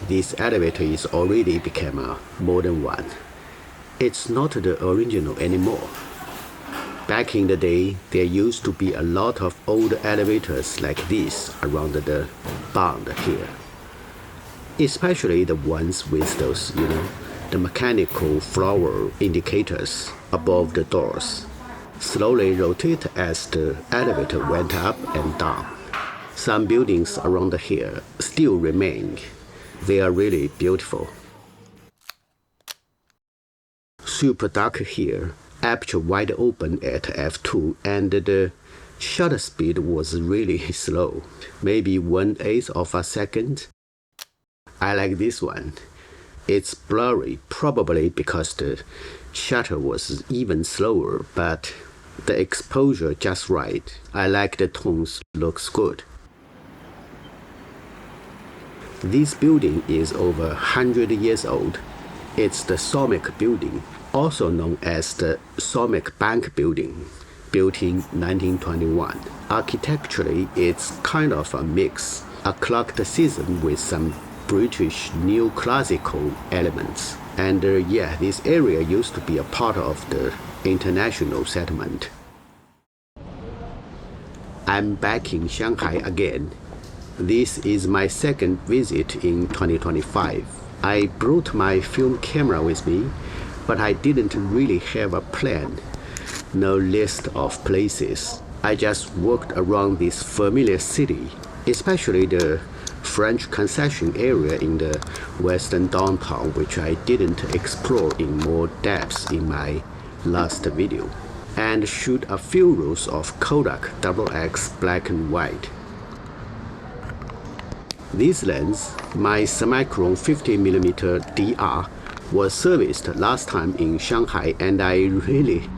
This elevator is already become a modern one. It's not the original anymore. Back in the day, there used to be a lot of old elevators like this around the Bund here. Especially the ones with those, the mechanical flower indicators above the doors. Slowly rotate as the elevator went up and down. Some buildings around here still remain. They are really beautiful. Super dark here, aperture wide open at f2, and the shutter speed was really slow, maybe 1/8 of a second. I like this one. It's blurry, probably because the shutter was even slower, but the exposure just right. I like the tones, looks good. This building is over 100 years old. It's the Somic building, also known as the Somic Bank building, built in 1921. Architecturally, it's kind of a mix, a clocked system with some British neoclassical elements. And this area used to be a part of the international settlement. I'm back in Shanghai again. This is my second visit in 2025. I brought my film camera with me, but I didn't really have a plan, no list of places. I just walked around this familiar city, especially the French concession area in the western downtown, which I didn't explore in more depth in my last video, and shoot a few rolls of Kodak Double-x black and white. This lens, my Summicron 50mm DR, was serviced last time in Shanghai, and I really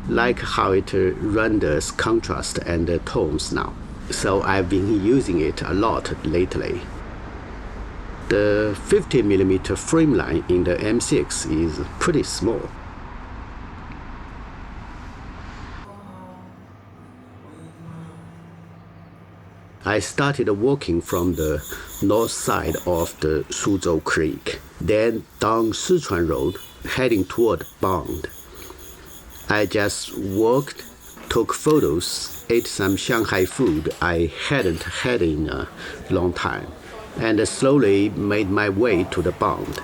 like how it renders contrast and tones now. So I've been using it a lot lately. The 50mm frame line in the M6 is pretty small. I started walking from the north side of the Suzhou Creek, then down Sichuan Road, heading toward Bund. I just walked, took photos, ate some Shanghai food I hadn't had in a long time, and slowly made my way to the Bund.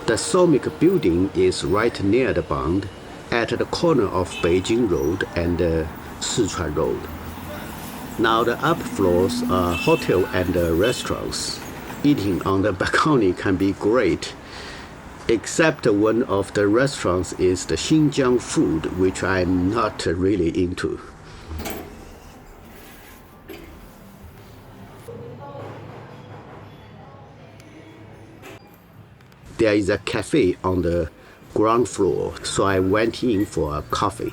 The Somic building is right near the Bund, at the corner of Beijing Road and Sichuan Road. Now the upper floors are hotel and restaurants. Eating on the balcony can be great, except one of the restaurants is the Xinjiang food, which I'm not really into. There is a cafe on the ground floor, so I went in for a coffee.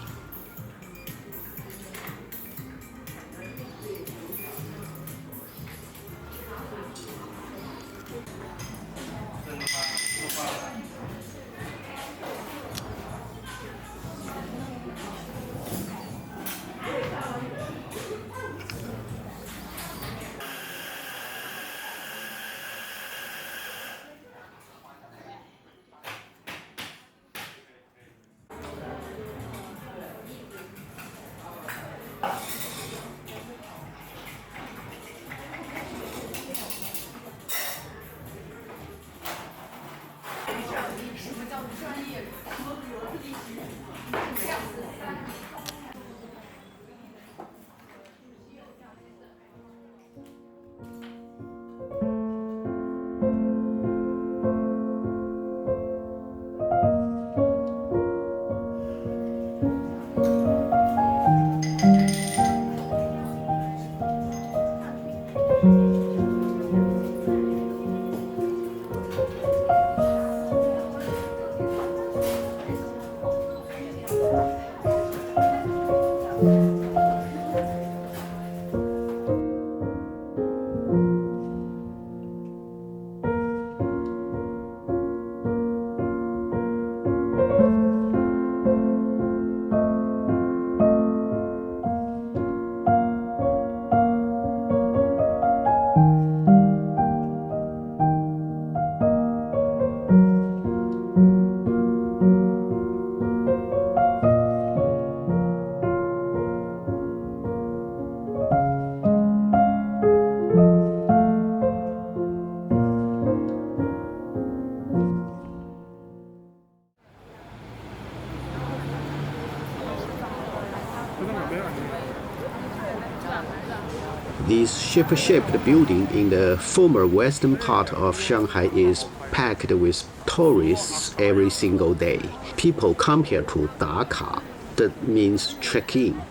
This ship-shaped building in the former western part of Shanghai is packed with tourists every single day. People come here to Daka, that means check-in.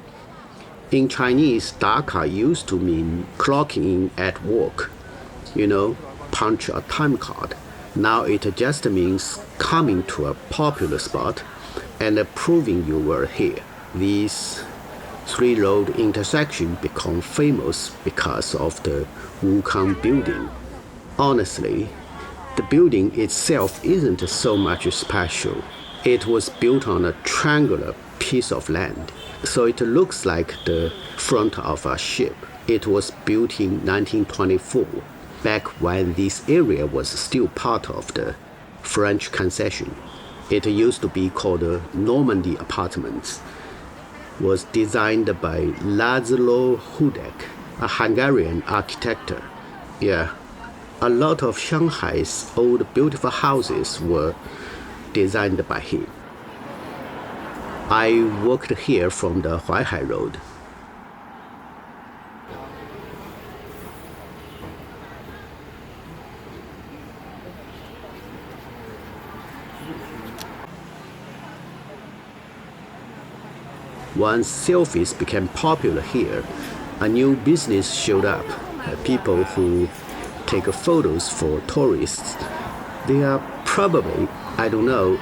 In Chinese, Daka used to mean clocking in at work. You know, punch a time card. Now it just means coming to a popular spot and proving you were here. These three-road intersection become famous because of the Wukong building. Honestly, the building itself isn't so much special. It was built on a triangular piece of land, so it looks like the front of a ship. It was built in 1924, back when this area was still part of the French concession. It used to be called the Normandy Apartments. Was designed by Laszlo Hudek, a Hungarian architect. Yeah, a lot of Shanghai's old beautiful houses were designed by him. I worked here from the Shanghai.It Road. Once selfies became popular here, a new business showed up. People who take photos for tourists. There are probably, I don't know,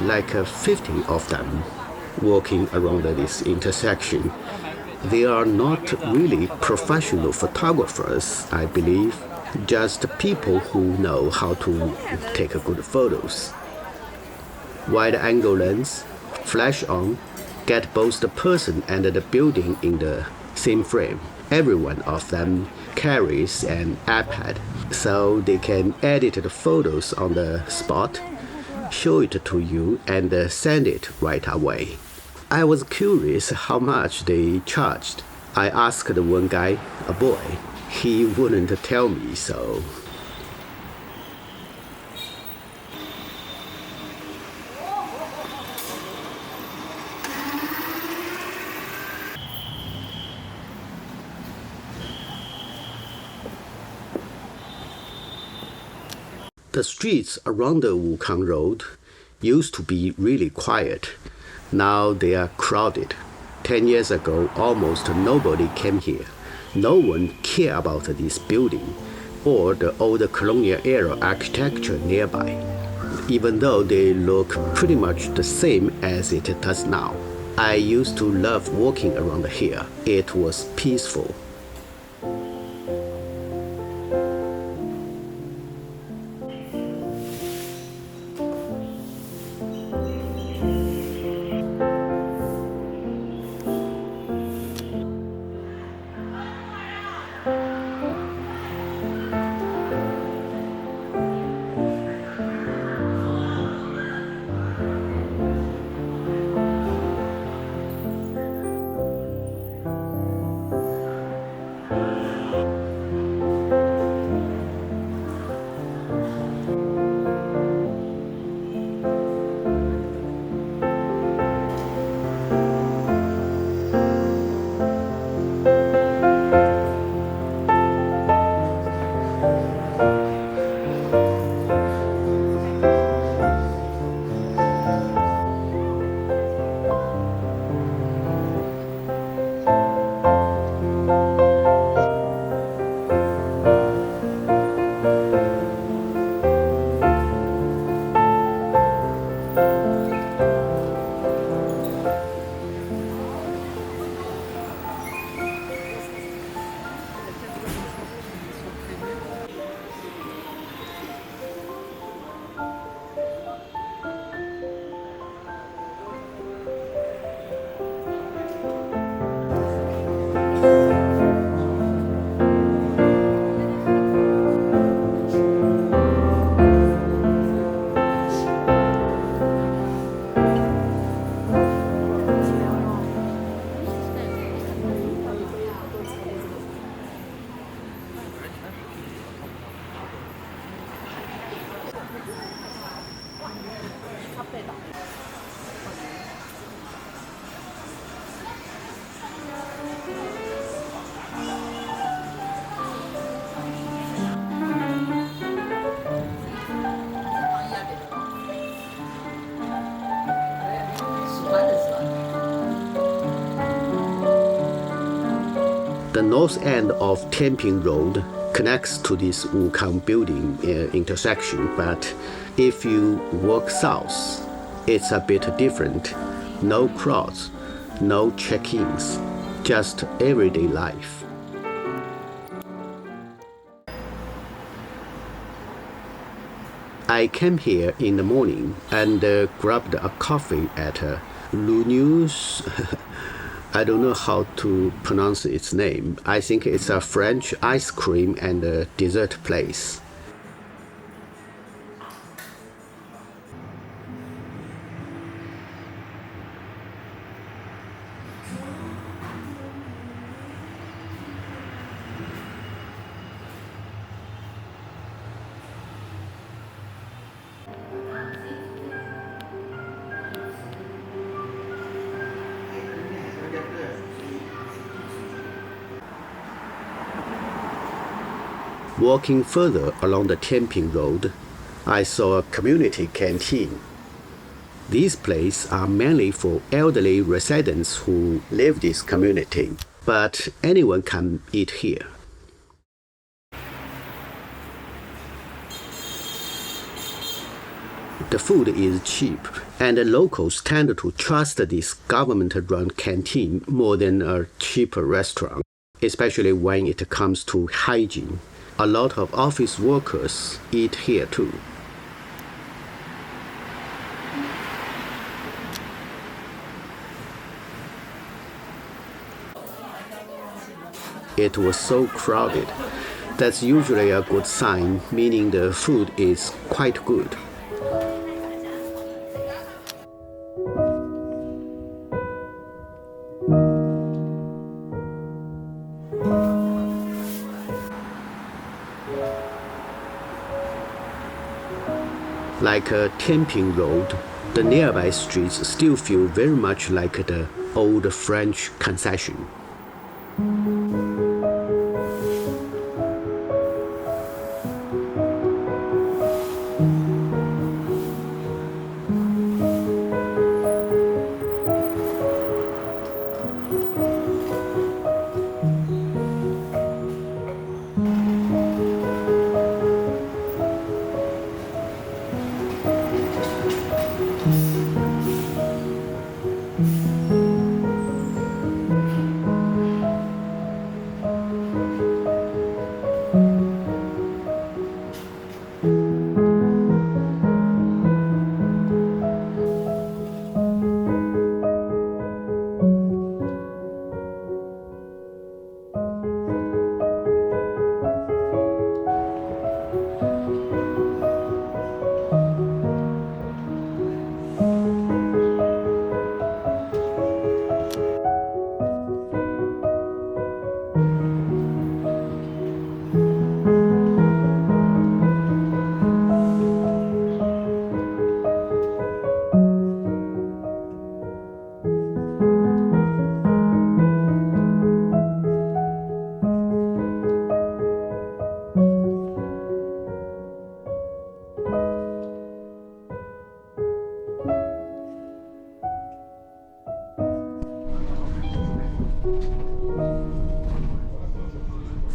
like 50 of them walking around this intersection. They are not really professional photographers, I believe, just people who know how to take good photos. Wide-angle lens, flash on, get both the person and the building in the same frame. Every one of them carries an iPad, so they can edit the photos on the spot, show it to you, and send it right away. I was curious how much they charged. I asked one guy, a boy. He wouldn't tell me, so the streets around the Wukang Road used to be really quiet. Now they are crowded. 10 years ago, almost nobody came here. No one cared about this building or the old colonial era architecture nearby, even though they look pretty much the same as it does now. I used to love walking around here. It was peaceful. The north end of Tianping Road connects to this Wukong building intersection, but if you walk south, it's a bit different. No crowds, no check-ins, just everyday life. I came here in the morning and grabbed a coffee at Lunu's. I don't know how to pronounce its name. I think it's a French ice cream and dessert place. Walking further along the Tianping Road, I saw a community canteen. These places are mainly for elderly residents who live this community, but anyone can eat here. The food is cheap, and the locals tend to trust this government-run canteen more than a cheaper restaurant, especially when it comes to hygiene. A lot of office workers eat here too. It was so crowded. That's usually a good sign, meaning the food is quite good. Like Tianping Road, the nearby streets still feel very much like the old French concession.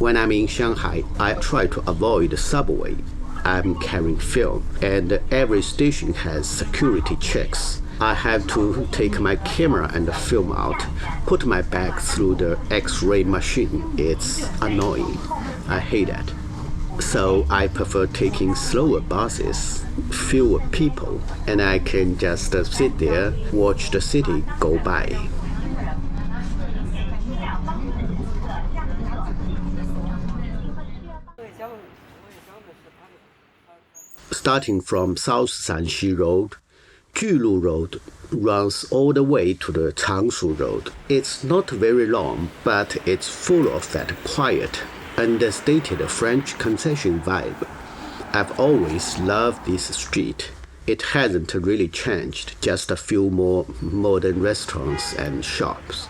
When I'm in Shanghai, I try to avoid the subway. I'm carrying film, and every station has security checks. I have to take my camera and film out, put my bag through the X-ray machine. It's annoying. I hate that. So I prefer taking slower buses, fewer people, and I can just sit there, watch the city go by. Starting from South Shanxi Road, Julu Road runs all the way to the Changshu Road. It's not very long, but it's full of that quiet, understated French concession vibe. I've always loved this street. It hasn't really changed, just a few more modern restaurants and shops.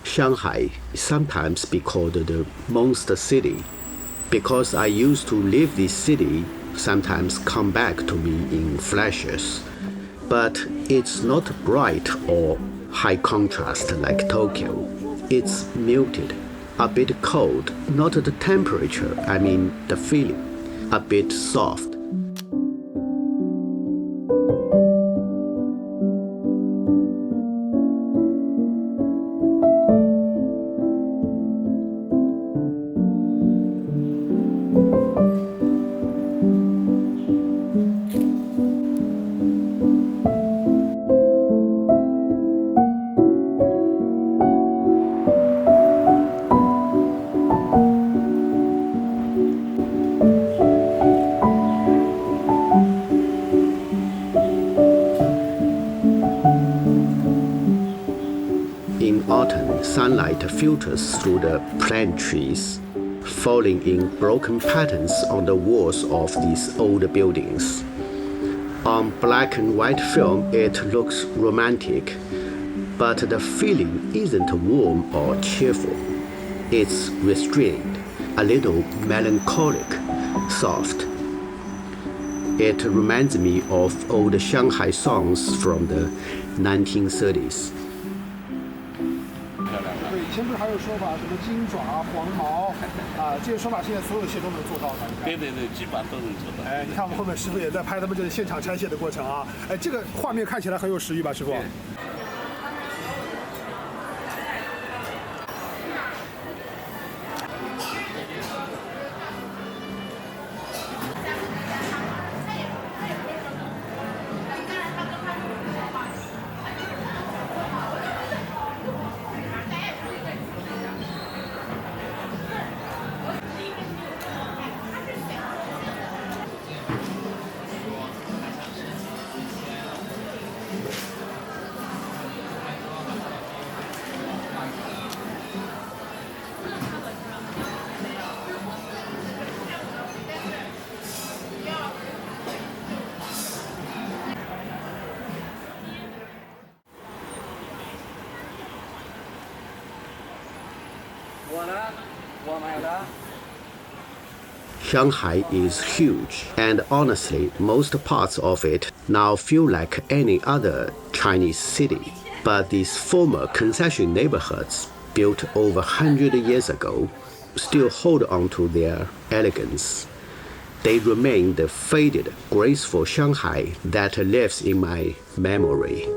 Shanghai sometimes be called the monster city because I used to live this city, sometimes come back to me in flashes. But it's not bright or high contrast like Tokyo. It's muted, a bit cold, not the temperature, I mean the feeling, a bit soft. In autumn, sunlight filters through the plant trees, falling in broken patterns on the walls of these old buildings. On black and white film, it looks romantic, but the feeling isn't warm or cheerful. It's restrained, a little melancholic, soft. It reminds me of old Shanghai songs from the 1930s. 对，以前不是还有说法，什么金爪、黄毛啊，这些说法现在所有的鞋都能做到吗？对，基本上都能做到。哎，你看我们后面师傅也在拍他们这个现场拆卸的过程啊。哎，这个画面看起来很有食欲吧，师傅？Shanghai is huge, and honestly, most parts of it now feel like any other Chinese city. But these former concession neighborhoods, built over 100 years ago, still hold on to their elegance. They remain the faded, graceful Shanghai that lives in my memory.